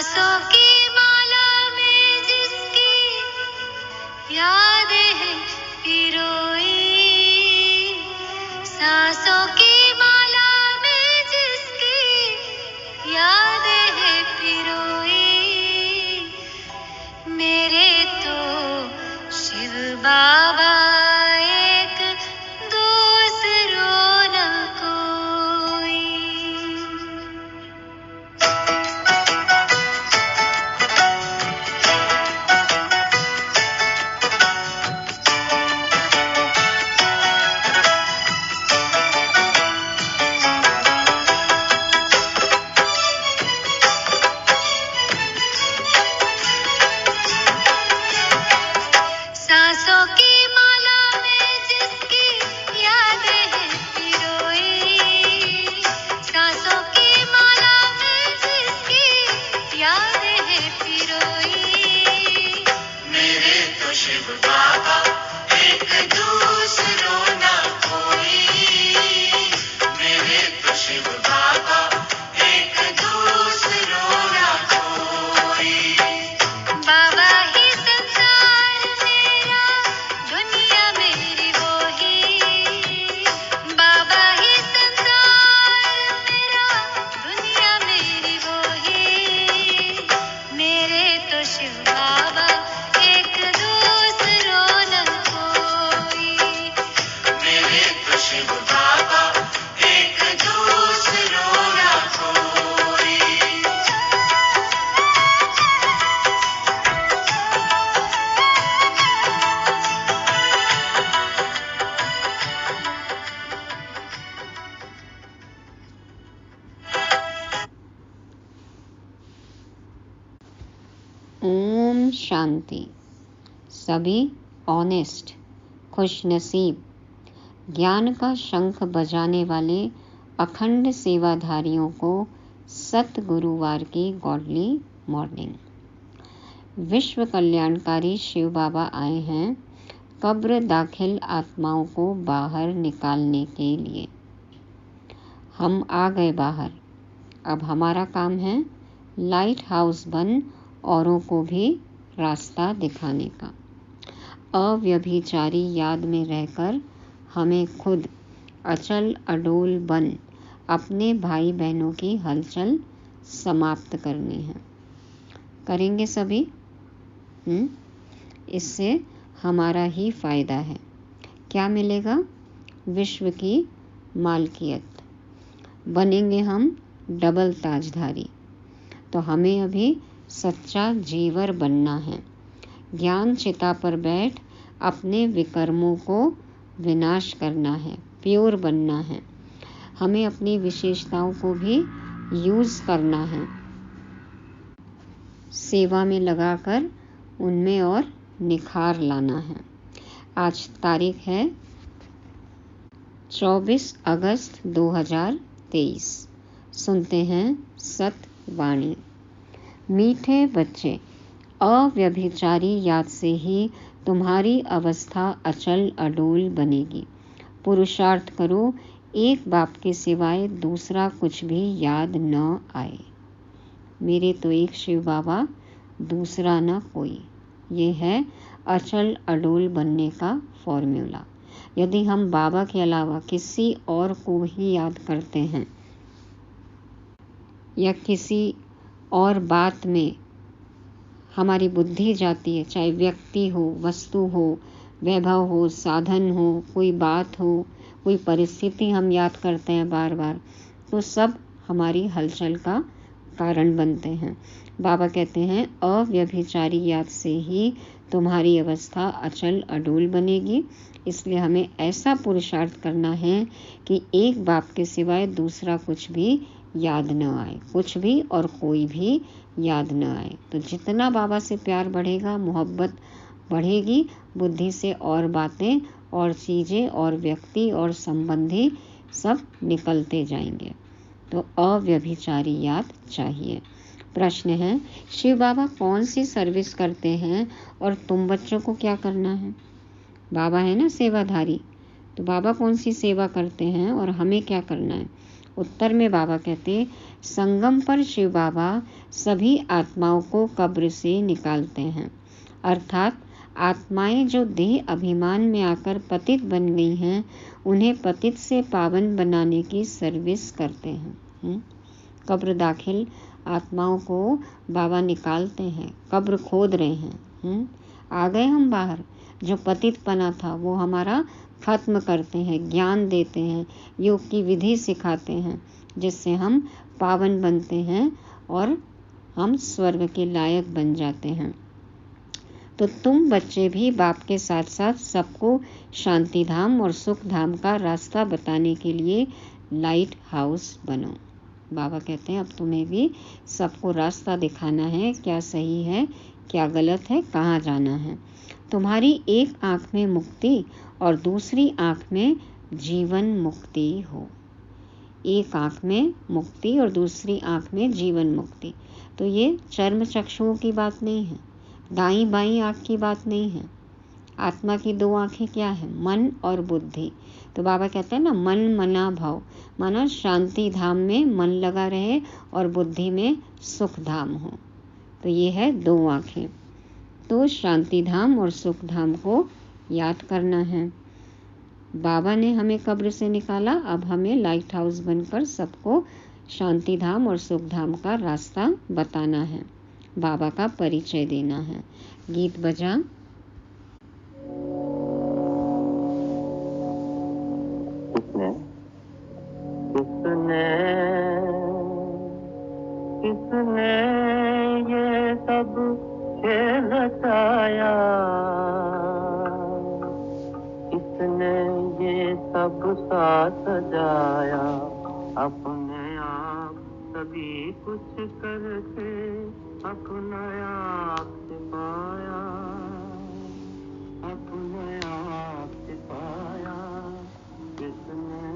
सांसों की माला में जिसकी यादें हैं पिरोई, सांसों की माला में जिसकी यादें हैं पिरोई, मेरे तो शिव बाबा एक, दूसरों न कोई। सांसों की माला में जिसकी यादें हैं पिरोई, सांसों की माला में जिसकी यादें हैं पिरोई, मेरे तो शिव बाबा एक, दूसरों न कोई, मेरे तो शिव बाबा एक, दूसरों न कोई। बाबा ही संसार मेरा, दुनिया मेरी वो ही, बाबा ही संसार मेरा, दुनिया मेरी वो ही, मेरे तो शिव बाबा एक, दूसरों न कोई, मेरे तो शिव बाबा एक, दूसरों न कोई। ओम शांति। सभी ऑनेस्ट, खुशनसीब, ज्ञान का शंख बजाने वाले अखंड सेवाधारियों को सत गुरुवार की गॉडली मॉर्निंग। विश्व कल्याणकारी शिव बाबा आए हैं कब्र दाखिल आत्माओं को बाहर निकालने के लिए। हम आ गए बाहर। अब हमारा काम है लाइट हाउस बन औरों को भी रास्ता दिखाने का। अव्यभिचारी याद में रहकर हमें खुद अचल अडोल बन अपने भाई बहनों की हलचल समाप्त करनी है। करेंगे सभी? इससे हमारा ही फायदा है। क्या मिलेगा? विश्व की मालकियत। बनेंगे हम डबल ताजधारी। तो हमें अभी सच्चा जीवर बनना है। ज्ञान चिता पर बैठ अपने विकर्मों को विनाश करना है, प्योर बनना है। हमें अपनी विशेषताओं को भी यूज करना है, सेवा में लगाकर उनमें और निखार लाना है। आज तारीख है 24 अगस्त 2023। सुनते हैं सतवाणी। मीठे बच्चे, अव्यभिचारी याद से ही तुम्हारी अवस्था अचल अडोल बनेगी। पुरुषार्थ करो, एक बाप के सिवाय दूसरा कुछ भी याद न आए। मेरे तो एक शिव बाबा, दूसरा न कोई। ये है अचल अडोल बनने का फॉर्मूला। यदि हम बाबा के अलावा किसी और को ही याद करते हैं या किसी और बात में हमारी बुद्धि जाती है, चाहे व्यक्ति हो, वस्तु हो, वैभव हो, साधन हो, कोई बात हो, कोई परिस्थिति हम याद करते हैं बार बार, तो सब हमारी हलचल का कारण बनते हैं। बाबा कहते हैं अव्यभिचारी याद से ही तुम्हारी अवस्था अचल अडोल बनेगी। इसलिए हमें ऐसा पुरुषार्थ करना है कि एक बाप के सिवाय दूसरा कुछ भी याद न आए, कुछ भी और कोई भी याद न आए। तो जितना बाबा से प्यार बढ़ेगा, मोहब्बत बढ़ेगी, बुद्धि से और बातें और चीज़ें और व्यक्ति और संबंधी सब निकलते जाएंगे। तो अव्यभिचारी याद चाहिए। प्रश्न है, शिव बाबा कौन सी सर्विस करते हैं और तुम बच्चों को क्या करना है? बाबा है ना सेवाधारी, तो बाबा कौन सी सेवा करते हैं और हमें क्या करना है? उत्तर में बाबा कहते, संगम पर शिव बाबा सभी आत्माओं को कब्र से निकालते हैं, अर्थात आत्माएं जो देह अभिमान में आकर पतित बन गई हैं, उन्हें पतित से पावन बनाने की सर्विस करते हैं। कब्र दाखिल आत्माओं को बाबा निकालते हैं, कब्र खोद रहे हैं। आ गए हम बाहर, जो पतितपना था वो हमारा खत्म करते हैं, ज्ञान देते हैं, योग की विधि सिखाते हैं, जिससे हम पावन बनते हैं और हम स्वर्ग के लायक बन जाते हैं। तो तुम बच्चे भी बाप के साथ साथ सबको शांति धाम और सुख धाम का रास्ता बताने के लिए लाइट हाउस बनो। बाबा कहते हैं अब तुम्हें भी सबको रास्ता दिखाना है, क्या सही है क्या गलत है, कहाँ जाना है। तुम्हारी एक आँख में मुक्ति और दूसरी आँख में जीवन मुक्ति हो। एक आँख में मुक्ति और दूसरी आँख में जीवन मुक्ति। तो ये चर्म चक्षुओं की बात नहीं है, दाईं बाईं आँख की बात नहीं है। आत्मा की दो आँखें क्या है? मन और बुद्धि। तो बाबा कहते हैं ना, मन मना भाव, माना शांति धाम में मन लगा रहे और बुद्धि में सुख धाम हो। तो ये है दो आँखें। तो शांति धाम और सुख धाम को याद करना है। बाबा ने हमें कब्र से निकाला, अब हमें लाइट हाउस बनकर सबको शांति धाम और सुख धाम का रास्ता बताना है, बाबा का परिचय देना है। गीत बजा। किसने ये सब खेल रचाया, किसने ये सब साथ सजाया, अपने आप सभी कुछ करके अपना आप सिपाया, अपने आप सिपाया। किसने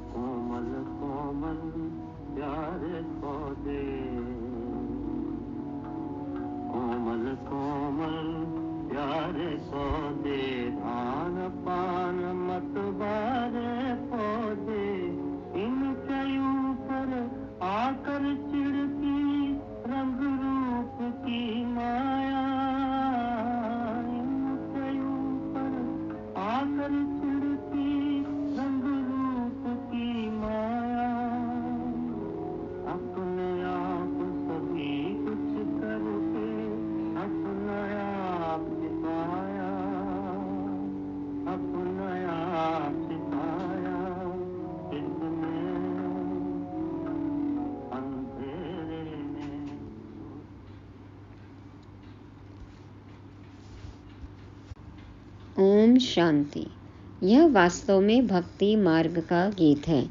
कोमल कोमल प्यारे पौधे, कोमल कोमल प्यारे पौधे, धान पान मत बारे पौधे, इनके ऊपर आकर चिढ़ती रंग रूप की माया, इनके ऊपर आकर चिढ़ती रंग रूप की माया। अपने आप सभी कुछ करके अपना आप सिखाया, अपना आप सिखाया। किसने अंधेरे में। ओम शांति। यह वास्तव में भक्ति मार्ग का गीत है।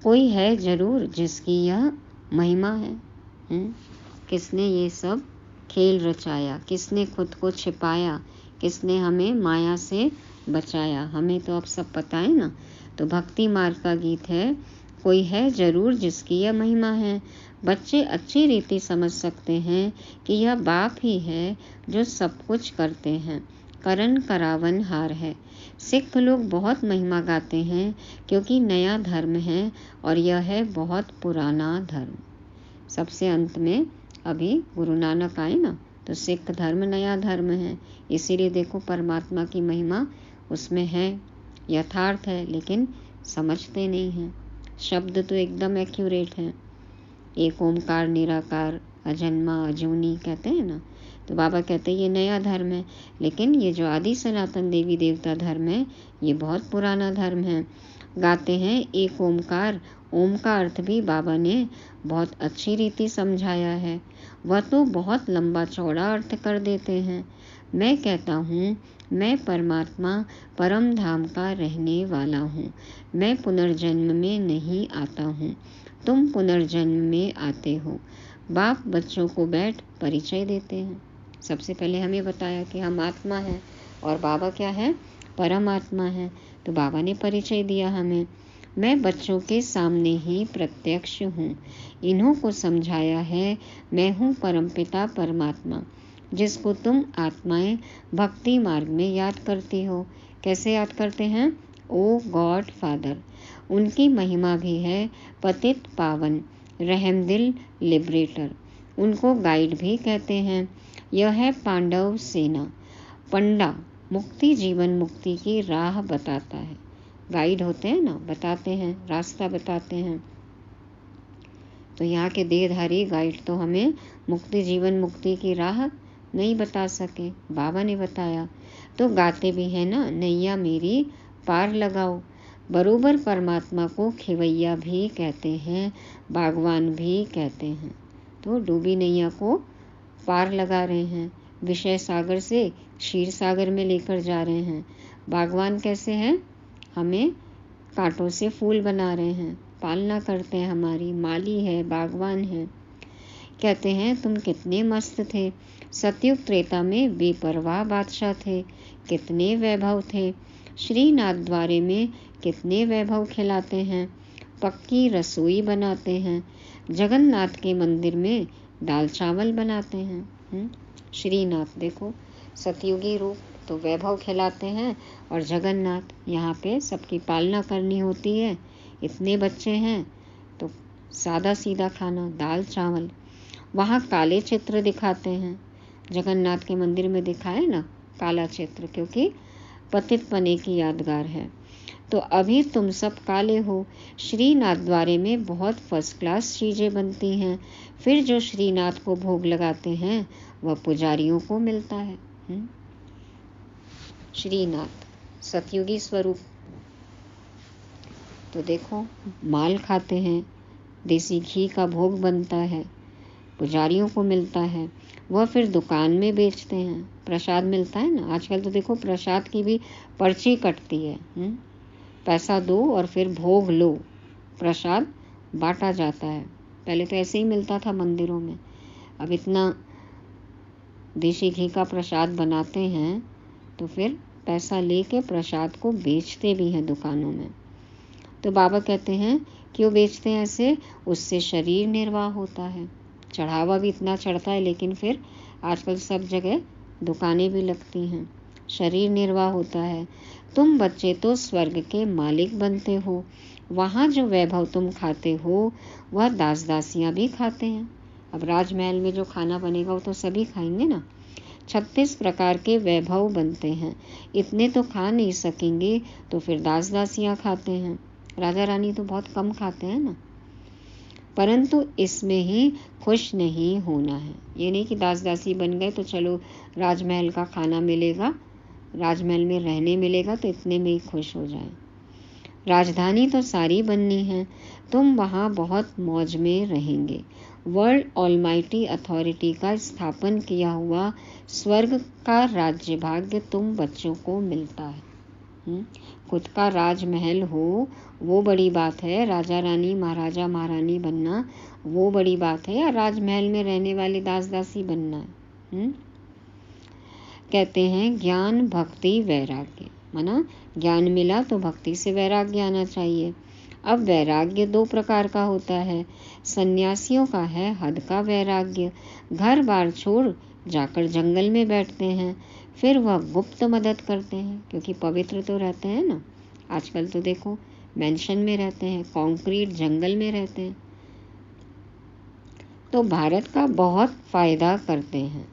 कोई है जरूर जिसकी यह महिमा है। किसने ये सब खेल रचाया, किसने खुद को छिपाया, किसने हमें माया से बचाया, हमें तो अब सब पता है ना। तो भक्ति मार्ग का गीत है, कोई है जरूर जिसकी यह महिमा है। बच्चे अच्छी रीति समझ सकते हैं कि यह बाप ही है जो सब कुछ करते हैं, करन करावन हार है। सिख लोग बहुत महिमा गाते हैं क्योंकि नया धर्म है और यह है बहुत पुराना धर्म। सबसे अंत में अभी गुरु नानक आए ना, तो सिख धर्म नया धर्म है। इसीलिए देखो परमात्मा की महिमा उसमें है, यथार्थ है, लेकिन समझते नहीं हैं। शब्द तो एकदम एक्यूरेट है, एक ओमकार निराकार अजन्मा अजूनी कहते हैं ना। तो बाबा कहते हैं ये नया धर्म है, लेकिन ये जो आदि सनातन देवी देवता धर्म है ये बहुत पुराना धर्म है। गाते हैं एक ओमकार, ओम का अर्थ भी बाबा ने बहुत अच्छी रीति समझाया है। वह तो बहुत लंबा चौड़ा अर्थ कर देते हैं। मैं कहता हूँ मैं परमात्मा परम धाम का रहने वाला हूँ। मैं पुनर्जन्म में नहीं आता हूँ, तुम पुनर्जन्म में आते हो। बाप बच्चों को बैठ परिचय देते हैं। सबसे पहले हमें बताया कि हम आत्मा हैं और बाबा क्या है? परमात्मा है। तो बाबा ने परिचय दिया हमें। मैं बच्चों के सामने ही प्रत्यक्ष हूँ। इन्हों को समझाया है मैं हूँ परमपिता परमात्मा, जिसको तुम आत्माएं भक्ति मार्ग में याद करती हो। कैसे याद करते हैं? ओ गॉड फादर। उनकी महिमा भी है पतित पावन, रहमदिल लिबरेटर। उनको गाइड भी कहते हैं। यह है पांडव सेना। पंडा मुक्ति जीवन मुक्ति की राह बताता है। गाइड होते हैं ना, बताते हैं, रास्ता बताते हैं। तो यहाँ के देहधारी गाइड तो हमें मुक्ति जीवन मुक्ति की राह नहीं बता सके, बाबा ने बताया। तो गाते भी हैं ना, नैया मेरी पार लगाओ। बरोबर परमात्मा को खिवैया भी कहते हैं, बागवान भी कहते हैं। तो डूबी नैया को पार लगा रहे हैं, विषय सागर से क्षीर सागर में लेकर जा रहे हैं। बागवान कैसे हैं? हमें कांटों से फूल बना रहे हैं, पालना करते हैं हमारी, माली है, बागवान है। कहते हैं तुम कितने मस्त थे, सतयुग त्रेता में बेपरवाह बादशाह थे, कितने वैभव थे। श्रीनाथ द्वारे में कितने वैभव खिलाते हैं, पक्की रसोई बनाते हैं। जगन्नाथ के मंदिर में दाल चावल बनाते हैं। श्रीनाथ देखो सतयुगी रूप, तो वैभव खिलाते हैं। और जगन्नाथ यहाँ पे सबकी पालना करनी होती है, इतने बच्चे हैं तो सादा सीधा खाना, दाल चावल। वहाँ काले चित्र दिखाते हैं, जगन्नाथ के मंदिर में दिखाए ना काला चित्र, क्योंकि पतित पने की यादगार है। तो अभी तुम सब काले हो। श्रीनाथ द्वारे में बहुत फर्स्ट क्लास चीज़ें बनती हैं। फिर जो श्रीनाथ को भोग लगाते हैं वह पुजारियों को मिलता है। श्रीनाथ सतयुगी स्वरूप। तो देखो माल खाते हैं, देसी घी का भोग बनता है, पुजारियों को मिलता है, वह फिर दुकान में बेचते हैं, प्रसाद मिलता है ना। आजकल तो देखो प्रसाद की भी पर्ची कटती है, पैसा दो और फिर भोग लो, प्रसाद बांटा जाता है। पहले तो ऐसे ही मिलता था मंदिरों में, अब इतना देसी घी का प्रसाद बनाते हैं तो फिर पैसा लेके प्रसाद को बेचते भी हैं दुकानों में। तो बाबा कहते हैं क्यों बेचते हैं ऐसे? उससे शरीर निर्वाह होता है। चढ़ावा भी इतना चढ़ता है, लेकिन फिर आजकल सब जगह दुकानें भी लगती हैं, शरीर निर्वाह होता है। तुम बच्चे तो स्वर्ग के मालिक बनते हो, वहाँ जो वैभव तुम खाते हो वह दास दासियाँ भी खाते हैं। अब राजमहल में जो खाना बनेगा वो तो सभी खाएंगे ना। 36 प्रकार के वैभव बनते हैं, इतने तो खा नहीं सकेंगे, तो फिर दास दासियाँ खाते हैं। राजा रानी तो बहुत कम खाते हैं ना। परंतु इसमें ही खुश नहीं होना है। ये नहीं कि दास दासी बन गए तो चलो राजमहल का खाना मिलेगा, राजमहल में रहने मिलेगा तो इतने में ही खुश हो जाए। राजधानी तो सारी बननी है, तुम वहाँ बहुत मौज में रहेंगे। वर्ल्ड ऑलमाइटी अथॉरिटी का स्थापन किया हुआ स्वर्ग का राज्य भाग्य तुम बच्चों को मिलता है। खुद का राजमहल हो वो बड़ी बात है, राजा रानी महाराजा महारानी बनना वो बड़ी बात है, या राजमहल में रहने वाली दास दासी बनना है। कहते हैं ज्ञान भक्ति वैराग्य, माना ज्ञान मिला तो भक्ति से वैराग्य आना चाहिए। अब वैराग्य 2 प्रकार का होता है। सन्यासियों का है हद का वैराग्य, घर बार छोड़ जाकर जंगल में बैठते हैं, फिर वह गुप्त मदद करते हैं, क्योंकि पवित्र तो रहते हैं ना। आजकल तो देखो मेंशन में रहते हैं, कंक्रीट जंगल में रहते हैं। तो भारत का बहुत फायदा करते हैं।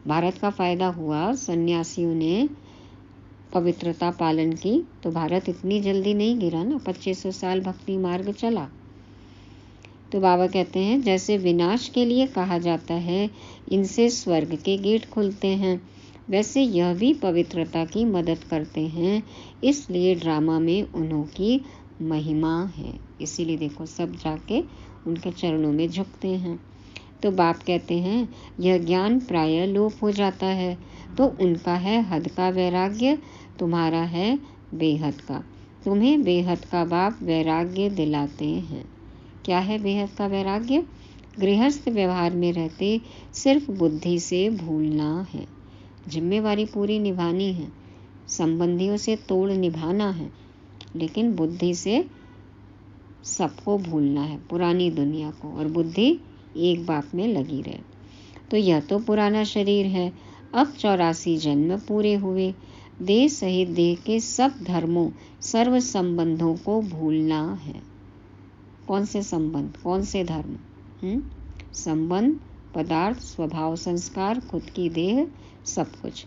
भारत का फायदा हुआ, सन्यासियों ने पवित्रता पालन की तो भारत इतनी जल्दी नहीं गिरा ना, 2500 साल भक्ति मार्ग चला। तो बाबा कहते हैं जैसे विनाश के लिए कहा जाता है इनसे स्वर्ग के गेट खुलते हैं, वैसे यह भी पवित्रता की मदद करते हैं, इसलिए ड्रामा में उन्हों की महिमा है। इसीलिए देखो सब जाके उनके चरणों में झुकते हैं। तो बाप कहते हैं यह ज्ञान प्राय लोप हो जाता है, तो उनका है हद का वैराग्य, तुम्हारा है बेहद का। तुम्हें बेहद का बाप वैराग्य दिलाते हैं। क्या है बेहद का वैराग्य? गृहस्थ व्यवहार में रहते सिर्फ बुद्धि से भूलना है, जिम्मेवारी पूरी निभानी है, संबंधियों से तोड़ निभाना है, लेकिन बुद्धि से सबको भूलना है, पुरानी दुनिया को, और बुद्धि एक बात में लगी रहे। तो यह तो पुराना शरीर है, अब 84 जन्म पूरे हुए, देह सहित देह के सब धर्मों सर्व संबंधों को भूलना है। कौन से संबंध, कौन से धर्म? संबंध, पदार्थ, स्वभाव, संस्कार, खुद की देह, सब कुछ।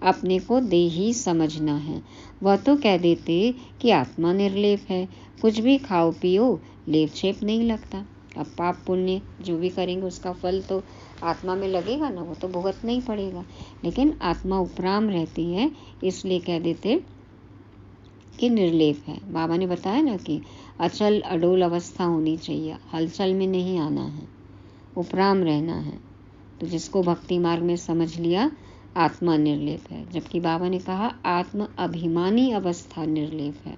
अपने को देही समझना है। वह तो कह देते कि आत्मा निर्लेप है, कुछ भी खाओ पियो लेप छेप नहीं लगता। अब पाप पुण्य जो भी करेंगे उसका फल तो आत्मा में लगेगा ना, वो तो भुगतना ही पड़ेगा। लेकिन आत्मा उपराम रहती है, इसलिए कह देते कि निर्लेप है। बाबा ने बताया ना कि अचल अडोल अवस्था होनी चाहिए, हलचल में नहीं आना है, उपराम रहना है। तो जिसको भक्ति मार्ग में समझ लिया आत्मा निर्लेप है, जबकि बाबा ने कहा आत्म अभिमानी अवस्था निर्लेप है।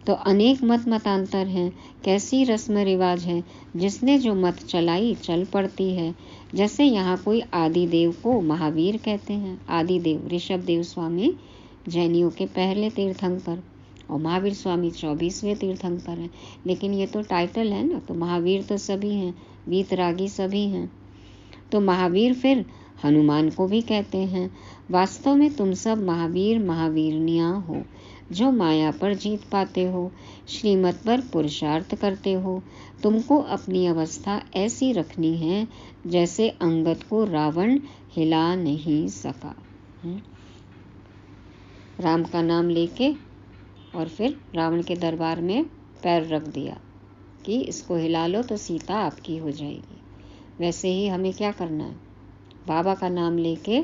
तो अनेक मत मतांतर हैं, कैसी रस्म रिवाज है, जिसने जो मत चलाई चल पड़ती है। जैसे यहाँ कोई आदिदेव को महावीर कहते हैं। आदिदेव ऋषभ देव स्वामी जैनियों के पहले तीर्थंकर और महावीर स्वामी 24वें तीर्थंकर हैं। लेकिन ये तो टाइटल है ना, तो महावीर तो सभी हैं, वीतरागी सभी हैं। तो महावीर फिर हनुमान को भी कहते हैं। वास्तव में तुम सब महावीर महावीरनियाँ हो, जो माया पर जीत पाते हो, श्रीमत पर पुरुषार्थ करते हो। तुमको अपनी अवस्था ऐसी रखनी है जैसे अंगद को रावण हिला नहीं सका। राम का नाम लेके और फिर रावण के दरबार में पैर रख दिया कि इसको हिला लो तो सीता आपकी हो जाएगी। वैसे ही हमें क्या करना है, बाबा का नाम लेके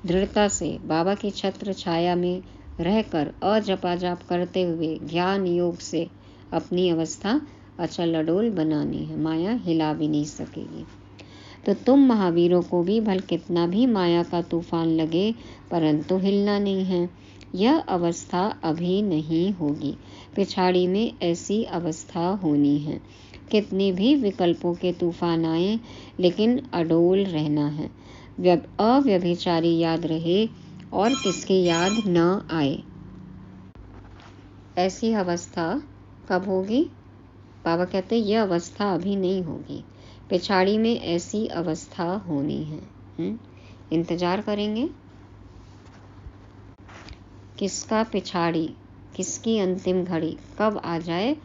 दृढ़ता से बाबा की छत्र छाया में रहकर अजपाजाप करते हुए ज्ञान योग से अपनी अवस्था अचल अडोल बनानी है। माया हिला भी नहीं सकेगी। तो तुम महावीरों को भी भल कितना भी माया का तूफान लगे, परंतु हिलना नहीं है। यह अवस्था अभी नहीं होगी, पिछाड़ी में ऐसी अवस्था होनी है। कितने भी विकल्पों के तूफान आए, लेकिन अडोल रहना है। अव्यभिचारी याद रहे और किसकी याद न आए। ऐसी अवस्था कब होगी? बाबा कहते यह अवस्था अभी नहीं होगी, पिछाड़ी में ऐसी अवस्था होनी है। इंतजार करेंगे किसका पिछाड़ी, किसकी अंतिम घड़ी कब आ जाए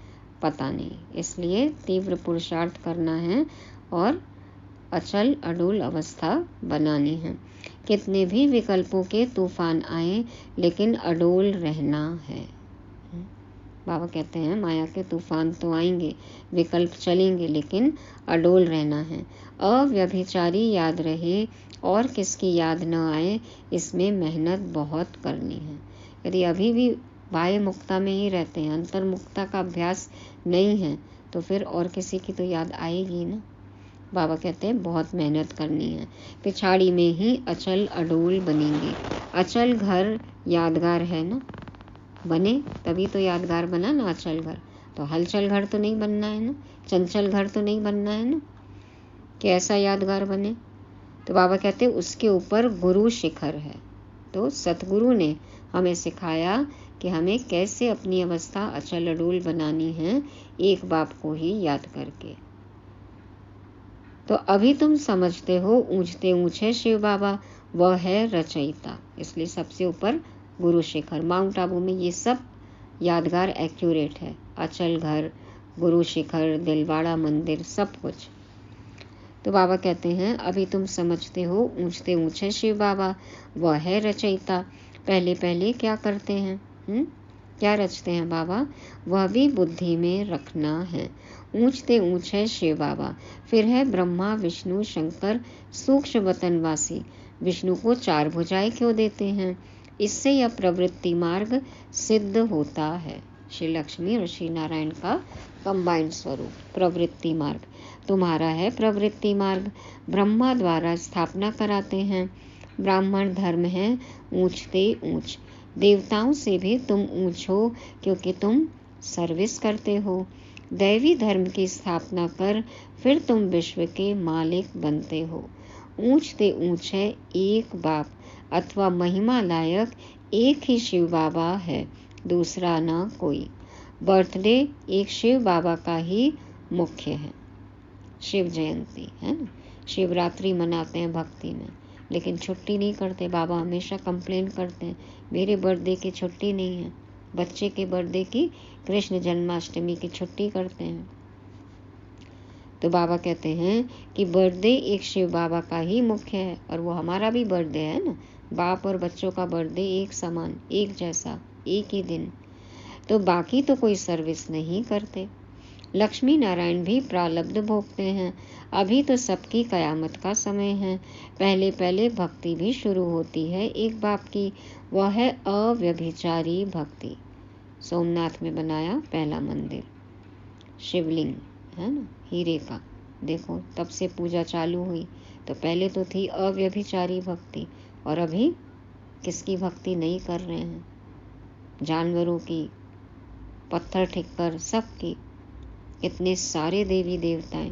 पता नहीं। इसलिए तीव्र पुरुषार्थ करना है और अचल अडोल अवस्था बनानी है। कितने भी विकल्पों के तूफान आए, लेकिन अडोल रहना है। बाबा कहते हैं माया के तूफान तो आएंगे, विकल्प चलेंगे, लेकिन अडोल रहना है। अव्यभिचारी याद रहे और किसकी याद न आए, इसमें मेहनत बहुत करनी है। यदि अभी भी बाह्य मुक्ता में ही रहते हैं, अंतर्मुक्ता का अभ्यास नहीं है, तो फिर और किसी की तो याद आएगी ना। बाबा कहते हैं बहुत मेहनत करनी है, पिछाड़ी में ही अचल अडोल बनेंगे। अचल घर यादगार है ना, बने तभी तो यादगार बना ना अचल घर। तो हलचल घर तो नहीं बनना है ना, चंचल घर तो नहीं बनना है ना कि ऐसा यादगार बने। तो बाबा कहते हैं उसके ऊपर गुरु शिखर है। तो सतगुरु ने हमें सिखाया कि हमें कैसे अपनी अवस्था अचल अडोल बनानी है, एक बाप को ही याद करके। तो अभी तुम समझते हो ऊंचते ऊंचे शिव बाबा, वह है रचयिता। इसलिए सबसे ऊपर गुरु शिखर। माउंट आबू में ये सब यादगार एक्यूरेट है। अचल घर, गुरु शिखर, दिलवाड़ा मंदिर, सब कुछ। तो बाबा कहते हैं अभी तुम समझते हो ऊंचते ऊंचे शिव बाबा, वह है रचयिता। पहले पहले क्या करते हैं, क्या रचते हैं बाबा, वह भी बुद्धि में रखना है। ऊंचते ऊंचे शिव बाबा, फिर है ब्रह्मा विष्णु शंकर सूक्ष्म वतनवासी। विष्णु को 4 भुजाएं क्यों देते हैं? इससे यह प्रवृत्ति मार्ग सिद्ध होता है। श्री लक्ष्मी और श्री नारायण का कंबाइंड स्वरूप प्रवृत्ति मार्ग तुम्हारा है। प्रवृत्ति मार्ग ब्रह्मा द्वारा स्थापना कराते हैं। ब्राह्मण धर्म है ऊंचते ऊंच। देवताओं से भी तुम ऊंच हो, क्योंकि तुम सर्विस करते हो। दैवी धर्म की स्थापना कर फिर तुम विश्व के मालिक बनते हो। ऊंचते ऊंच है एक बाप, अथवा महिमा लायक एक ही शिव बाबा है, दूसरा ना कोई। बर्थडे एक शिव बाबा का ही मुख्य है। शिव जयंती है ना, शिवरात्रि मनाते हैं भक्ति में, लेकिन छुट्टी नहीं करते। बाबा हमेशा कंप्लेन करते हैं, मेरे बर्थडे की छुट्टी नहीं है। बच्चे के बर्थडे की, कृष्ण जन्माष्टमी की छुट्टी करते हैं। तो बाबा कहते हैं कि बर्थडे एक शिव बाबा का ही मुख्य है, और वो हमारा भी बर्थडे है ना। बाप और बच्चों का बर्थडे एक समान, एक जैसा, एक ही दिन। तो बाकी तो कोई सर्विस नहीं करते। लक्ष्मी नारायण भी प्रारब्ध भोगते हैं। अभी तो सबकी कयामत का समय है। पहले पहले भक्ति भी शुरू होती है एक बाप की, वह है अव्यभिचारी भक्ति। सोमनाथ में बनाया पहला मंदिर, शिवलिंग है ना, हीरे का। देखो तब से पूजा चालू हुई। तो पहले तो थी अव्यभिचारी भक्ति, और अभी किसकी भक्ति नहीं कर रहे हैं? जानवरों की, पत्थर ठिक्कर, सबकी, इतने सारे देवी देवताएं।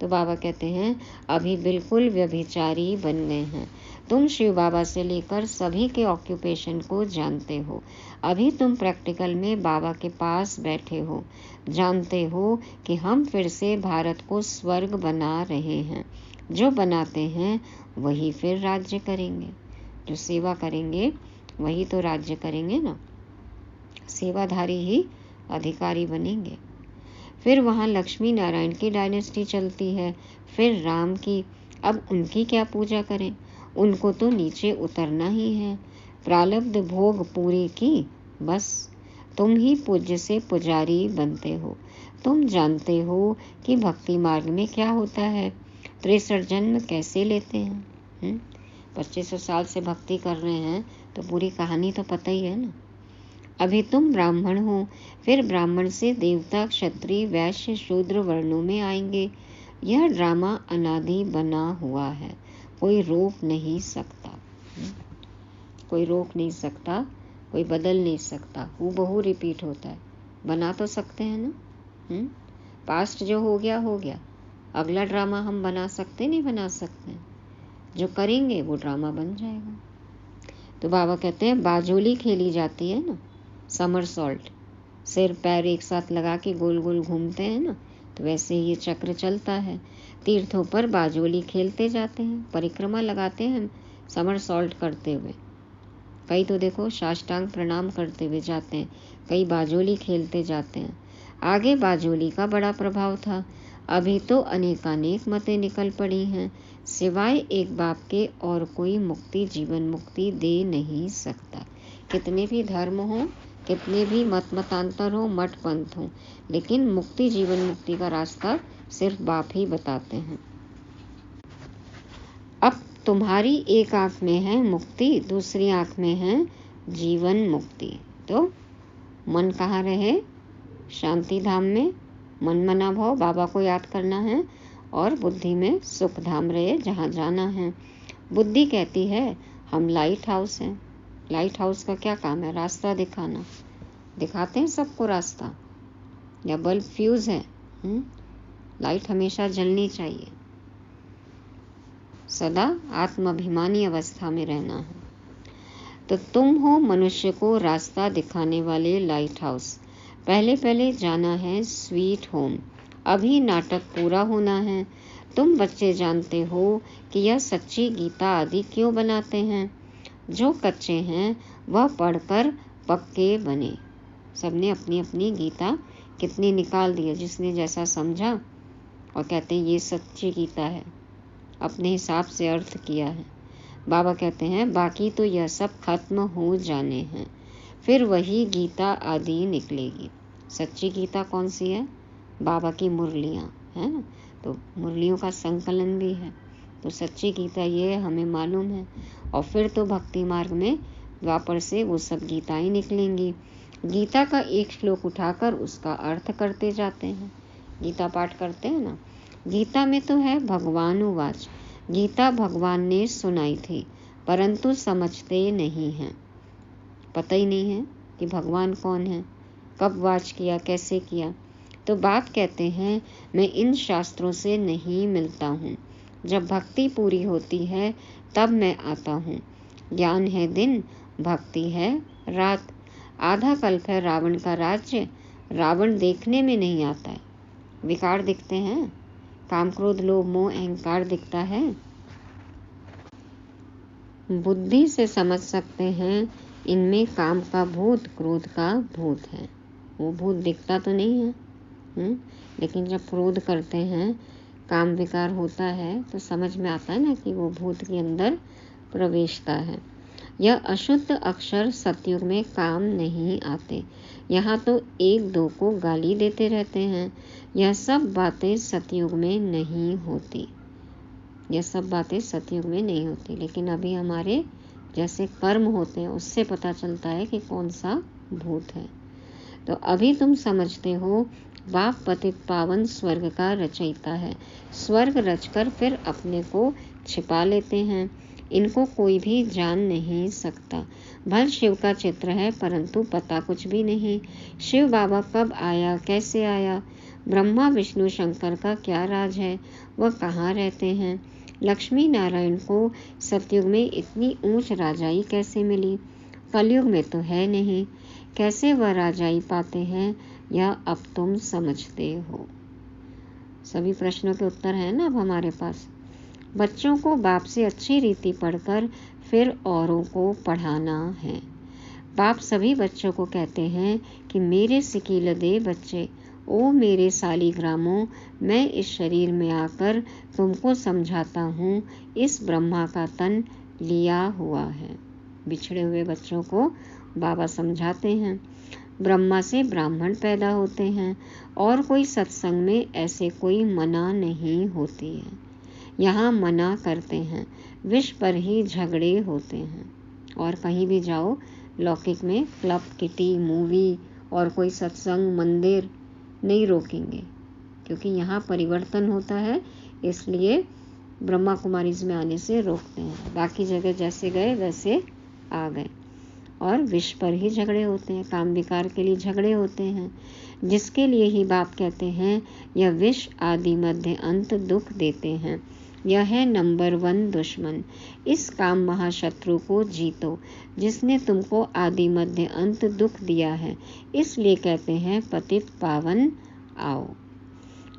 तो बाबा कहते हैं अभी बिल्कुल व्यभिचारी बन गए हैं। तुम शिव बाबा से लेकर सभी के ऑक्यूपेशन को जानते हो। अभी तुम प्रैक्टिकल में बाबा के पास बैठे हो, जानते हो कि हम फिर से भारत को स्वर्ग बना रहे हैं। जो बनाते हैं वही फिर राज्य करेंगे, जो सेवा करेंगे वही तो राज्य करेंगे ना। सेवाधारी ही अधिकारी बनेंगे। फिर वहाँ लक्ष्मी नारायण की डायनेस्टी चलती है, फिर राम की। अब उनकी क्या पूजा करें? उनको तो नीचे उतरना ही है। प्रारब्ध भोग पूरी की, बस तुम ही पूज्य से पुजारी बनते हो। तुम जानते हो कि भक्ति मार्ग में क्या होता है, 63 जन्म कैसे लेते हैं। 2500 साल से भक्ति कर रहे हैं तो पूरी कहानी तो पता ही है ना। अभी तुम ब्राह्मण हो, फिर ब्राह्मण से देवता, क्षत्रिय, वैश्य, शूद्र वर्णों में आएंगे। यह ड्रामा अनादि बना हुआ है, कोई रोक नहीं सकता। कोई रोक नहीं सकता, कोई बदल नहीं सकता। हूबहू रिपीट होता है। बना तो सकते हैं ना। पास्ट जो हो गया हो गया, अगला ड्रामा हम बना सकते नहीं बना सकते। जो करेंगे वो ड्रामा बन जाएगा। तो बाबा कहते हैं बाजोली खेली जाती है ना, समरसॉल्ट, सिर पैर एक साथ लगा के गोल गोल घूमते हैं ना, तो वैसे ही ये चक्र चलता है। तीर्थों पर बाजोली खेलते जाते हैं, परिक्रमा लगाते हैं समरसॉल्ट करते हुए। कई तो देखो साष्टांग प्रणाम करते हुए जाते हैं, कई बाजोली खेलते जाते हैं। आगे बाजोली का बड़ा प्रभाव था, अभी तो अनेकानेक मतें निकल पड़ी हैं। सिवाय एक बाप के और कोई मुक्ति, जीवन मुक्ति दे नहीं सकता। कितने भी धर्म हो, कितने भी मतांतर हो, मठ पंथ हो, लेकिन मुक्ति, जीवन मुक्ति का रास्ता सिर्फ बाप ही बताते हैं। अब तुम्हारी एक आंख में है मुक्ति, दूसरी आंख में है जीवन मुक्ति। तो मन कहाँ रहे? शांति धाम में। मन मना भाव बाबा को याद करना है, और बुद्धि में सुख धाम रहे, जहाँ जाना है। बुद्धि कहती है हम लाइट हाउस हैं। लाइट हाउस का क्या काम है? रास्ता दिखाना। दिखाते हैं सबको रास्ता, या बल्ब फ्यूज है। लाइट हमेशा जलनी चाहिए, सदा आत्माभिमानी अवस्था में रहना है। तो तुम हो मनुष्य को रास्ता दिखाने वाले लाइट हाउस। पहले पहले जाना है स्वीट होम, अभी नाटक पूरा होना है। तुम बच्चे जानते हो कि यह सच्ची गीता आदि क्यों बनाते हैं। जो कच्चे हैं वह पढ़कर पक्के बने। सबने अपनी अपनी गीता कितनी निकाल दी है, जिसने जैसा समझा, और कहते हैं ये सच्ची गीता है, अपने हिसाब से अर्थ किया है। बाबा कहते हैं बाकी तो यह सब खत्म हो जाने हैं, फिर वही गीता आदि निकलेगी। सच्ची गीता कौन सी है? बाबा की मुरलियाँ है ना, तो मुरलियों का संकलन भी है। तो सच्ची गीता ये हमें मालूम है। और फिर तो भक्ति मार्ग में द्वापर से वो सब गीताएं निकलेंगी। गीता का एक श्लोक उठाकर उसका अर्थ करते जाते हैं। गीता पाठ करते हैं ना, गीता में तो है भगवान उवाच। गीता भगवान ने सुनाई थी, परंतु समझते नहीं हैं। पता ही नहीं है कि भगवान कौन है, कब वाच किया, कैसे किया। तो बाप कहते हैं मैं इन शास्त्रों से नहीं मिलता हूँ। जब भक्ति पूरी होती है तब मैं आता हूँ। ज्ञान है दिन, भक्ति है रात। आधा कल्प है रावण का राज्य, रावण देखने में नहीं आता है। विकार दिखते हैं, काम क्रोध लोभ मोह अहंकार दिखता है। बुद्धि से समझ सकते हैं इनमें काम का भूत, क्रोध का भूत है। वो भूत दिखता तो नहीं है, लेकिन जब क्रोध करते हैं, काम विकार होता है, तो समझ में आता है ना कि वो भूत के अंदर प्रवेशता है। यह अशुद्ध अक्षर सतयुग में काम नहीं आते। यहाँ तो एक दो को गाली देते रहते हैं। यह सब बातें सतयुग में नहीं होती। यह सब बातें सतयुग में नहीं होती, लेकिन अभी हमारे जैसे कर्म होते हैं उससे पता चलता है कि कौन सा भूत है। तो अभी तुम समझते हो बाप पतित पावन स्वर्ग का रचयिता है। स्वर्ग रचकर फिर अपने को छिपा लेते हैं। इनको कोई भी जान नहीं सकता। भल शिव का चित्र है, परंतु पता कुछ भी नहीं। शिव बाबा कब आया, कैसे आया, ब्रह्मा विष्णु शंकर का क्या राज है, वह कहाँ रहते हैं। लक्ष्मी नारायण को सतयुग में इतनी ऊंच राजाई कैसे मिली, कलयुग में तो है नहीं। कैसे वह राजाई पाते हैं, यह अब तुम समझते हो। सभी प्रश्नों के उत्तर हैं ना अब हमारे पास। बच्चों को बाप से अच्छी रीति पढ़कर फिर औरों को पढ़ाना है। बाप सभी बच्चों को कहते हैं कि मेरे सिकील दे बच्चे, ओ मेरे सालीग्रामों, मैं इस शरीर में आकर तुमको समझाता हूँ। इस ब्रह्मा का तन लिया हुआ है। बिछड़े हुए बच्चों को बाबा समझाते हैं। ब्रह्मा से ब्राह्मण पैदा होते हैं और कोई सत्संग में ऐसे कोई मना नहीं होती है। यहाँ मना करते हैं, विष पर ही झगड़े होते हैं। और कहीं भी जाओ लौकिक में क्लब, किटी, मूवी और कोई सत्संग, मंदिर नहीं रोकेंगे, क्योंकि यहाँ परिवर्तन होता है, इसलिए ब्रह्मा कुमारीज में आने से रोकते हैं। बाकी जगह जैसे गए वैसे आ गए। और विष पर ही झगड़े होते हैं, काम विकार के लिए झगड़े होते हैं, जिसके लिए ही बाप कहते हैं यह विष आदि मध्य अंत दुख देते हैं। यह है नंबर 1 दुश्मन। इस काम महाशत्रु को जीतो, जिसने तुमको आदि मध्य अंत दुख दिया है। इसलिए कहते हैं पतित पावन आओ।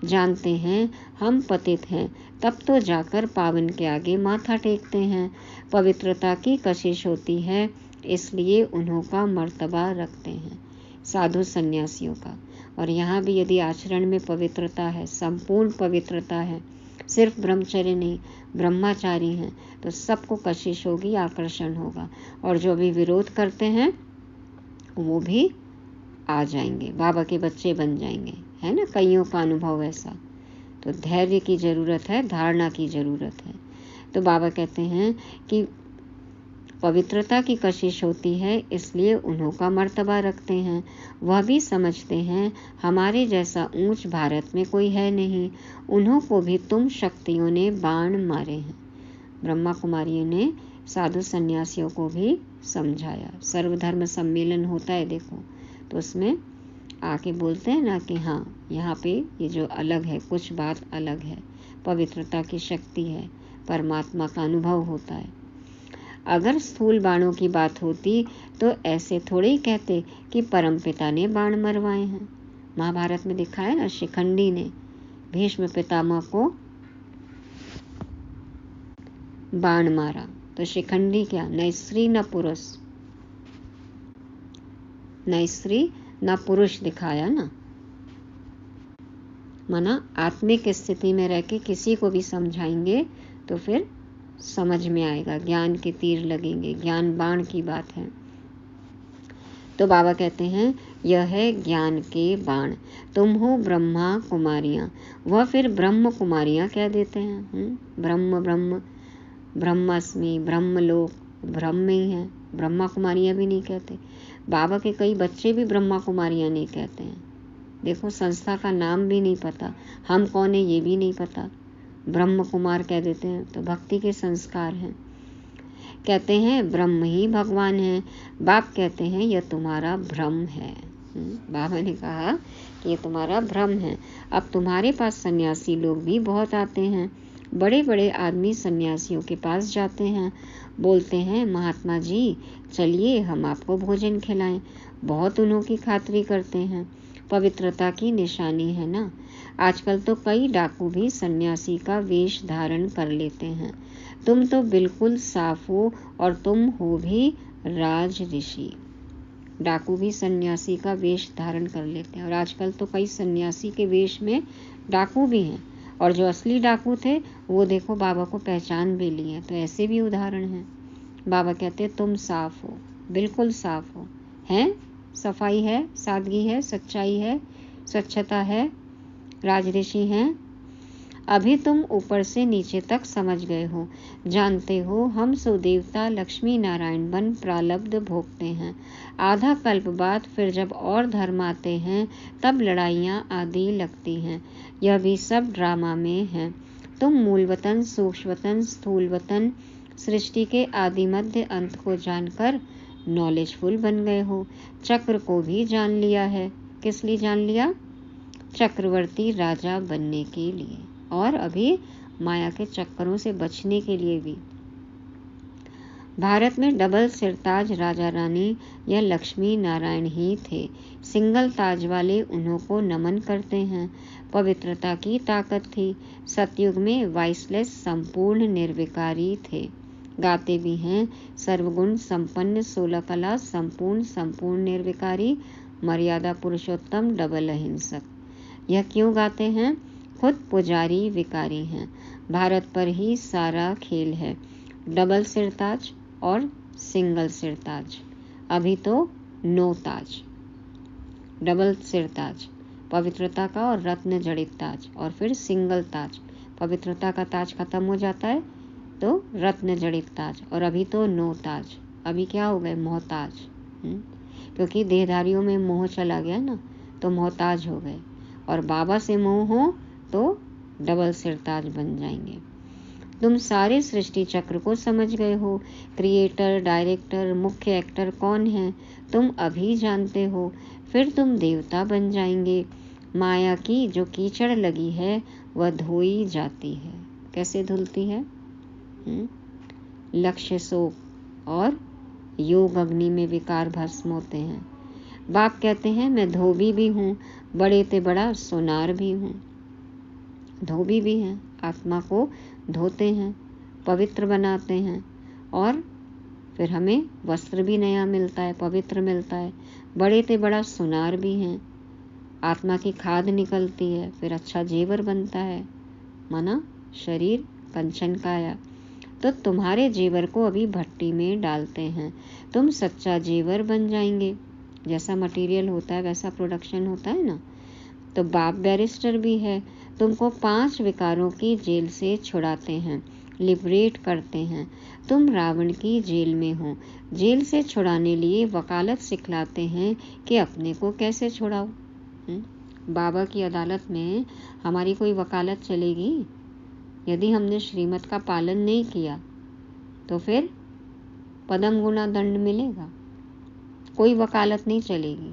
जानते हैं हम पतित हैं, तब तो जाकर पावन के आगे माथा टेकते हैं। पवित्रता की कशिश होती है, इसलिए उन्हों का मर्तबा रखते हैं, साधु सन्यासियों का। और यहाँ भी यदि आचरण में पवित्रता है, संपूर्ण पवित्रता है, सिर्फ ब्रह्मचर्य नहीं, ब्रह्मचारी हैं, तो सबको कशिश होगी, आकर्षण होगा। और जो भी विरोध करते हैं वो भी आ जाएंगे, बाबा के बच्चे बन जाएंगे, है ना। कईयों का अनुभव ऐसा। तो धैर्य की ज़रूरत है, धारणा की ज़रूरत है। तो बाबा कहते हैं कि पवित्रता की कशिश होती है, इसलिए उन्हों का मर्तबा रखते हैं। वह भी समझते हैं हमारे जैसा ऊंच भारत में कोई है नहीं। उन्हों को भी तुम शक्तियों ने बाण मारे हैं। ब्रह्मा कुमारियों ने साधु सन्यासियों को भी समझाया। सर्वधर्म सम्मेलन होता है देखो, तो उसमें आके बोलते हैं ना कि हाँ, यहाँ पे ये जो अलग है, कुछ बात अलग है, पवित्रता की शक्ति है, परमात्मा का अनुभव होता है। अगर स्थूल बाणों की बात होती तो ऐसे थोड़े ही कहते कि परमपिता ने बाण मरवाए हैं। महाभारत में दिखाया ना, शिखंडी ने भीष्म पितामह को बाण मारा। तो शिखंडी क्या, न स्त्री न पुरुष, न स्त्री न पुरुष दिखाया ना। माना आत्मिक स्थिति में रह के किसी को भी समझाएंगे तो फिर समझ में आएगा, ज्ञान के तीर लगेंगे। ज्ञान बाण की बात है। तो बाबा कहते हैं यह है ज्ञान के बाण। तुम हो ब्रह्मा कुमारियाँ। वह फिर ब्रह्म कुमारियाँ कह देते हैं। ब्रह्म ब्रह्म ब्रह्मस्मि, ब्रह्मलोक, ब्रह्म ही है। ब्रह्मा कुमारियाँ भी नहीं कहते। बाबा के कई बच्चे भी ब्रह्मा कुमारियाँ नहीं कहते हैं। देखो, संस्था का नाम भी नहीं पता, हम कौन है ये भी नहीं पता, ब्रह्म कुमार कह देते हैं। तो भक्ति के संस्कार हैं। कहते हैं ब्रह्म ही भगवान है। बाप कहते हैं यह तुम्हारा भ्रम है। बाबा ने कहा कि ये तुम्हारा भ्रम है। अब तुम्हारे पास सन्यासी लोग भी बहुत आते हैं। बड़े बड़े आदमी सन्यासियों के पास जाते हैं, बोलते हैं महात्मा जी चलिए हम आपको भोजन खिलाएं। बहुत उन्हों की खातिरी करते हैं। पवित्रता की निशानी है ना। आजकल तो कई डाकू भी सन्यासी का वेश धारण कर लेते हैं। तुम तो बिल्कुल साफ हो और तुम हो भी राज ऋषि। डाकू भी सन्यासी का वेश धारण कर लेते हैं और आजकल तो कई सन्यासी के वेश में डाकू भी हैं, और जो असली डाकू थे वो देखो बाबा को पहचान भी लिए। तो ऐसे भी उदाहरण हैं। बाबा कहते हैं तुम साफ हो, बिल्कुल साफ हो, हैं, सफाई है, सादगी है, सच्चाई है, स्वच्छता है, राजऋषि हैं। अभी तुम ऊपर से नीचे तक समझ गए हो, जानते हो हम सुदेवता लक्ष्मी नारायण बन प्रारब्ध भोगते हैं। आधा कल्प बाद फिर जब और धर्म आते हैं तब लड़ाइयाँ आदि लगती हैं। यह भी सब ड्रामा में है। तुम मूल वतन, सूक्ष्म वतन, स्थूल वतन, सृष्टि के आदि मध्य अंत को जानकर नॉलेजफुल बन गए हो। चक्र को भी जान लिया है। किस लिए जान लिया? चक्रवर्ती राजा बनने के लिए, और अभी माया के चक्करों से बचने के लिए भी। भारत में डबल सिरताज राजा रानी या लक्ष्मी नारायण ही थे। सिंगल ताज वाले उन्हों को नमन करते हैं। पवित्रता की ताकत थी। सतयुग में वाइसलेस संपूर्ण निर्विकारी थे। गाते भी हैं सर्वगुण संपन्न 16 कला संपूर्ण निर्विकारी मर्यादा पुरुषोत्तम डबल अहिंसक। यह क्यों गाते हैं? खुद पुजारी विकारी हैं। भारत पर ही सारा खेल है। डबल सिरताज और सिंगल सिरताज। अभी तो नो ताज। डबल सिरताज पवित्रता का और रत्न जड़ित ताज, और फिर सिंगल ताज पवित्रता का ताज खत्म हो जाता है तो रत्न जड़ित ताज, और अभी तो नो ताज। अभी क्या हो गए? मोहताज। क्योंकि देहधारियों में मोह चला गया ना, तो मोहताज हो गए। और बाबा से मोह हो तो डबल सिरताज बन जाएंगे। तुम सारे सृष्टि चक्र को समझ गए हो। क्रिएटर, डायरेक्टर, मुख्य एक्टर कौन है तुम अभी जानते हो। फिर तुम देवता बन जाएंगे। माया की जो कीचड़ लगी है वह धोई जाती है। कैसे धुलती है? लक्ष्य शोक और योग अग्नि में विकार भस्म होते हैं। बाप कहते हैं मैं धोबी भी हूँ, बड़े ते बड़ा सोनार भी हूँ। धोबी भी हैं, आत्मा को धोते हैं, पवित्र बनाते हैं, और फिर हमें वस्त्र भी नया मिलता है, पवित्र मिलता है। बड़े ते बड़ा सोनार भी हैं, आत्मा की खाद निकलती है, फिर अच्छा जेवर बनता है, माना शरीर कंचन काया। तो तुम्हारे जेवर को अभी भट्टी में डालते हैं। तुम सच्चा जेवर बन जाएंगे। जैसा मटेरियल होता है वैसा प्रोडक्शन होता है ना। तो बाप बैरिस्टर भी है, तुमको 5 विकारों की जेल से छुड़ाते हैं, लिबरेट करते हैं। तुम रावण की जेल में हो। जेल से छुड़ाने लिए वकालत सिखलाते हैं कि अपने को कैसे छुड़ाओ। बाबा की अदालत में हमारी कोई वकालत चलेगी? यदि हमने श्रीमत का पालन नहीं किया तो फिर पदम गुना दंड मिलेगा। कोई वकालत नहीं चलेगी।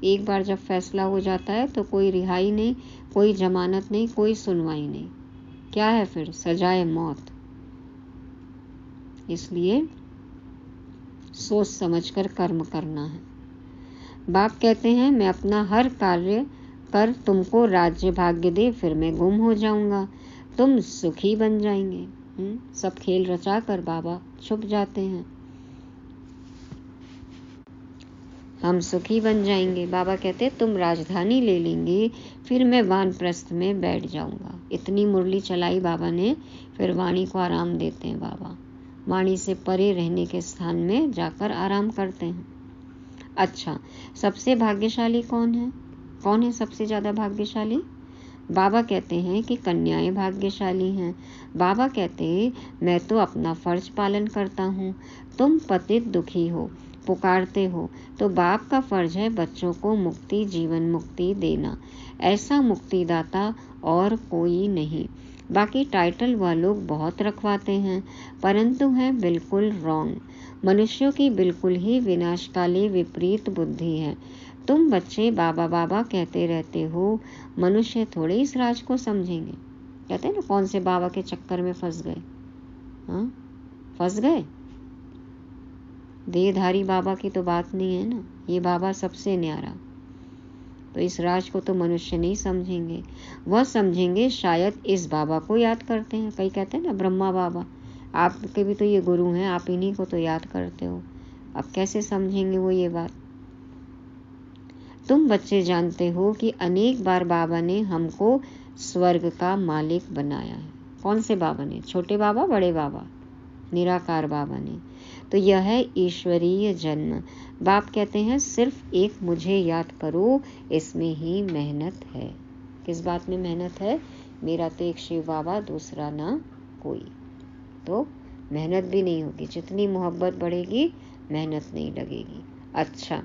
एक बार जब फैसला हो जाता है तो कोई रिहाई नहीं, कोई जमानत नहीं, कोई सुनवाई नहीं। क्या है फिर? सजाए मौत। इसलिए सोच समझकर कर्म करना है। बाप कहते हैं मैं अपना हर कार्य कर तुमको राज्य भाग्य दे, फिर मैं गुम हो जाऊंगा, तुम सुखी बन जाएंगे। सब खेल रचा कर बाबा छुप जाते हैं। हम सुखी बन जाएंगे। बाबा कहते तुम राजधानी ले लेंगे, फिर मैं वानप्रस्थ में बैठ जाऊंगा। इतनी मुरली चलाई बाबा ने, फिर वाणी को आराम देते हैं बाबा। वाणी से परे रहने के स्थान में जाकर आराम करते हैं। अच्छा, सबसे भाग्यशाली कौन है? कौन है सबसे ज़्यादा भाग्यशाली? बाबा कहते हैं कि कन्याएं भाग्यशाली हैं। बाबा कहते मैं तो अपना फर्ज पालन करता हूँ। तुम पतित दुखी हो, पुकारते हो, तो बाप का फर्ज है बच्चों को मुक्ति, जीवन मुक्ति देना। ऐसा मुक्तिदाता और कोई नहीं। बाकी टाइटल वह लोग बहुत रखवाते हैं, परंतु हैं बिल्कुल रॉन्ग। मनुष्यों की बिल्कुल ही विनाशकाली विपरीत बुद्धि है। तुम बच्चे बाबा बाबा कहते रहते हो, मनुष्य थोड़े इस राज को समझेंगे। कहते हैं ना, कौन से बाबा के चक्कर में फंस गए। हाँ, फंस गए। देहधारी बाबा की तो बात नहीं है ना, ये बाबा सबसे न्यारा। तो इस राज को तो मनुष्य नहीं समझेंगे। वह समझेंगे शायद इस बाबा को याद करते हैं। कई कहते हैं ना ब्रह्मा बाबा, आपके भी तो ये गुरु हैं, आप इन्हीं को तो याद करते हो। अब कैसे समझेंगे वो ये बात। तुम बच्चे जानते हो कि अनेक बार बाबा ने हमको स्वर्ग का मालिक बनाया है। कौन से बाबा ने? छोटे बाबा, बड़े बाबा? निराकार बाबा ने। तो यह है ईश्वरीय जन्म। बाप कहते हैं सिर्फ एक मुझे याद करो, इसमें ही मेहनत है। किस बात में मेहनत है? मेरा तो एक शिव बाबा, दूसरा ना कोई। तो मेहनत भी नहीं होगी, जितनी मोहब्बत बढ़ेगी मेहनत नहीं लगेगी। अच्छा,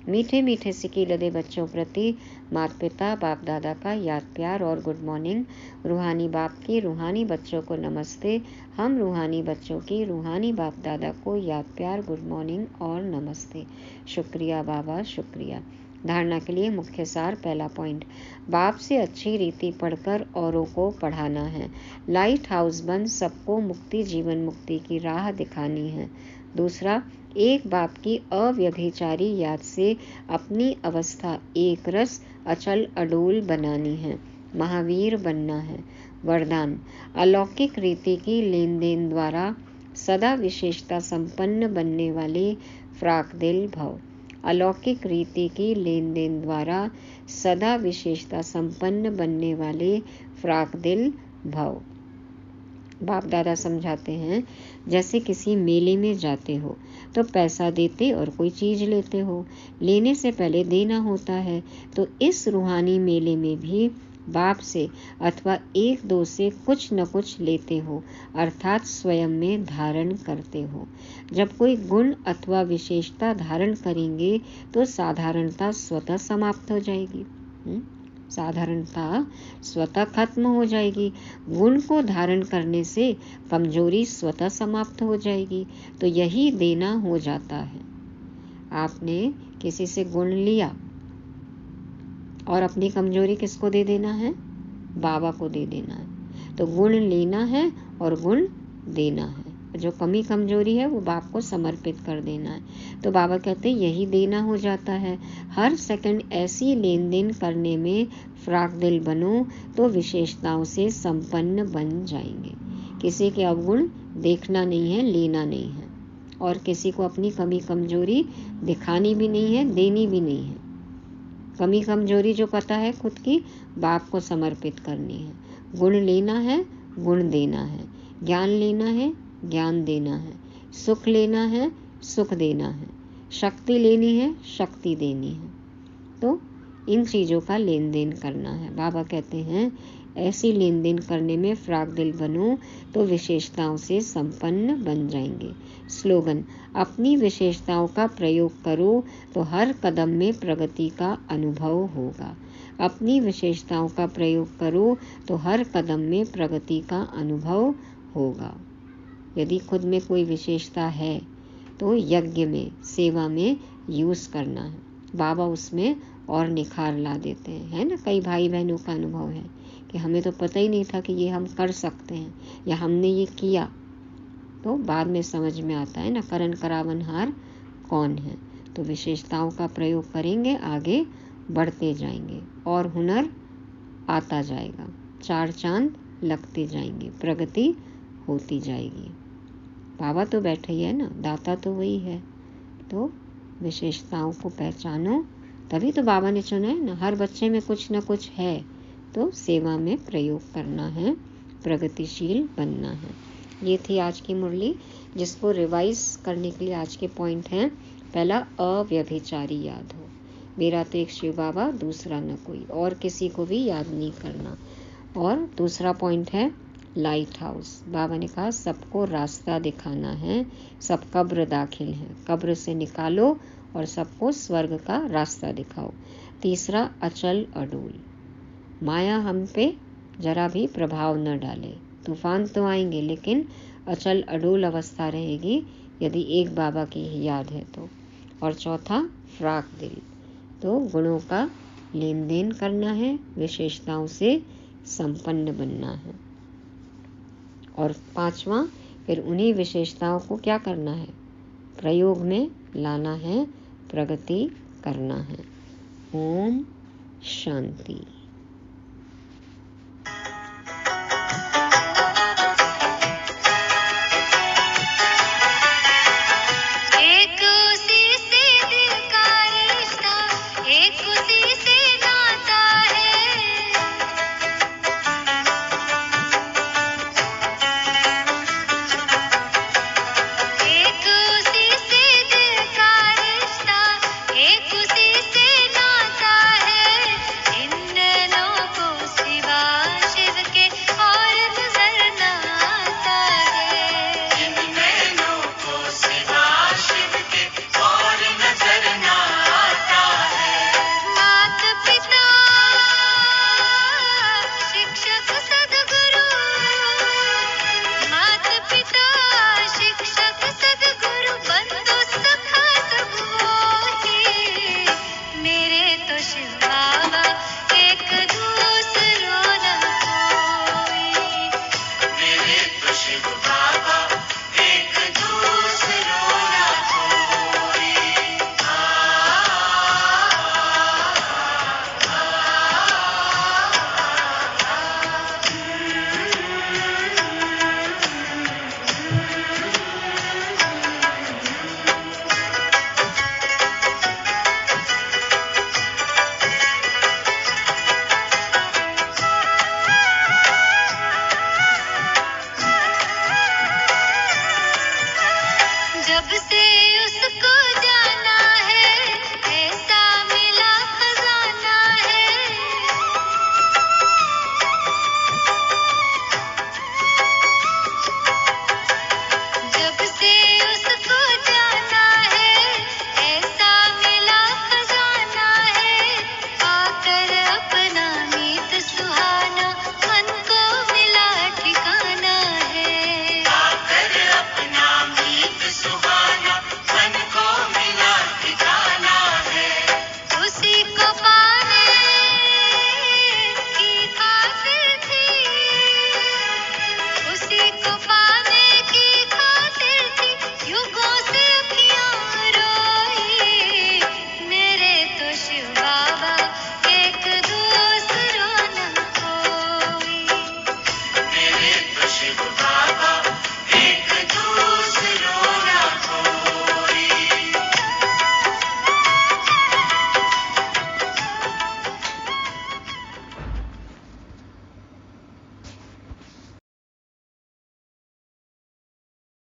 मीठे मीठे सिकी लदे बच्चों प्रति माता पिता बाप दादा का याद प्यार और गुड मॉर्निंग। रूहानी बाप की रूहानी बच्चों को नमस्ते। हम रूहानी बच्चों की रूहानी बाप दादा को याद प्यार, गुड मॉर्निंग और नमस्ते। शुक्रिया बाबा, शुक्रिया। धारणा के लिए मुख्य सार। पहला पॉइंट, बाप से अच्छी रीति पढ़कर औरों को पढ़ाना है। लाइट हाउस बन सबको मुक्ति जीवन मुक्ति की राह दिखानी है। दूसरा, एक बाप की अव्यभिचारी याद से अपनी अवस्था एक रस अचल अडोल बनानी है। महावीर बनना है। वरदान, अलौकिक रीति की लेन देन द्वारा सदा विशेषता संपन्न बनने वाले फ्राक दिल भव। अलौकिक रीति की लेन देन द्वारा सदा विशेषता संपन्न बनने वाले फ्राक दिल भव। बाप दादा समझाते हैं, जैसे किसी मेले में जाते हो तो पैसा देते और कोई चीज़ लेते हो, लेने से पहले देना होता है। तो इस रूहानी मेले में भी बाप से अथवा एक दो से कुछ न कुछ लेते हो, अर्थात स्वयं में धारण करते हो। जब कोई गुण अथवा विशेषता धारण करेंगे तो साधारणता स्वतः समाप्त हो जाएगी। साधारणता स्वतः खत्म हो जाएगी। गुण को धारण करने से कमजोरी स्वतः समाप्त हो जाएगी। तो यही देना हो जाता है। आपने किसी से गुण लिया और अपनी कमजोरी किसको दे देना है? बाबा को दे देना है। तो गुण लेना है और गुण देना है। जो कमी कमजोरी है वो बाप को समर्पित कर देना है। तो बाबा कहते हैं यही देना हो जाता है। हर सेकंड ऐसी लेन देन करने में फ्राक दिल बनो तो विशेषताओं से संपन्न बन जाएंगे। किसी के अवगुण देखना नहीं है, लेना नहीं है, और किसी को अपनी कमी कमजोरी दिखानी भी नहीं है, देनी भी नहीं है। कमी कमजोरी जो पता है खुद की, बाप को समर्पित करनी है। गुण लेना है, गुण देना है। ज्ञान लेना है, ज्ञान देना है। सुख लेना है, सुख देना है। शक्ति लेनी है, शक्ति देनी है। तो इन चीज़ों का लेन देन करना है। बाबा कहते हैं ऐसी लेन देन करने में फ्राक दिल बनो तो विशेषताओं से संपन्न बन जाएंगे। स्लोगन, अपनी विशेषताओं का प्रयोग करो तो हर कदम में प्रगति का अनुभव होगा। अपनी विशेषताओं का प्रयोग करो तो हर कदम में प्रगति का अनुभव होगा। यदि खुद में कोई विशेषता है तो यज्ञ में, सेवा में यूज़ करना है। बाबा उसमें और निखार ला देते हैं। है ना, कई भाई बहनों का अनुभव है कि हमें तो पता ही नहीं था कि ये हम कर सकते हैं या हमने ये किया, तो बाद में समझ में आता है ना, करन करावनहार कौन है। तो विशेषताओं का प्रयोग करेंगे, आगे बढ़ते जाएंगे और हुनर आता जाएगा। चार चांद लगते जाएंगे, प्रगति होती जाएगी। बाबा तो बैठे ही है ना, दाता तो वही है। तो विशेषताओं को पहचानो, तभी तो बाबा ने चुना है ना। हर बच्चे में कुछ न कुछ है, तो सेवा में प्रयोग करना है, प्रगतिशील बनना है। ये थी आज की मुरली, जिसको रिवाइज करने के लिए आज के पॉइंट हैं। पहला, अव्यभिचारी याद हो। मेरा तो एक शिव बाबा, दूसरा न कोई, और किसी को भी याद नहीं करना। और दूसरा पॉइंट है लाइट हाउस। बाबा ने कहा सबको रास्ता दिखाना है, सब कब्र दाखिल हैं, कब्र से निकालो और सबको स्वर्ग का रास्ता दिखाओ। तीसरा, अचल अडोल, माया हम पे जरा भी प्रभाव न डाले। तूफान तो आएंगे लेकिन अचल अडोल अवस्था रहेगी यदि एक बाबा की ही याद है तो। और चौथा, फ्राक दिल, तो गुणों का लेन देन करना है, विशेषताओं से संपन्न बनना है। और पांचवा, फिर उन्हीं विशेषताओं को क्या करना है? प्रयोग में लाना है, प्रगति करना है। ओम शांति।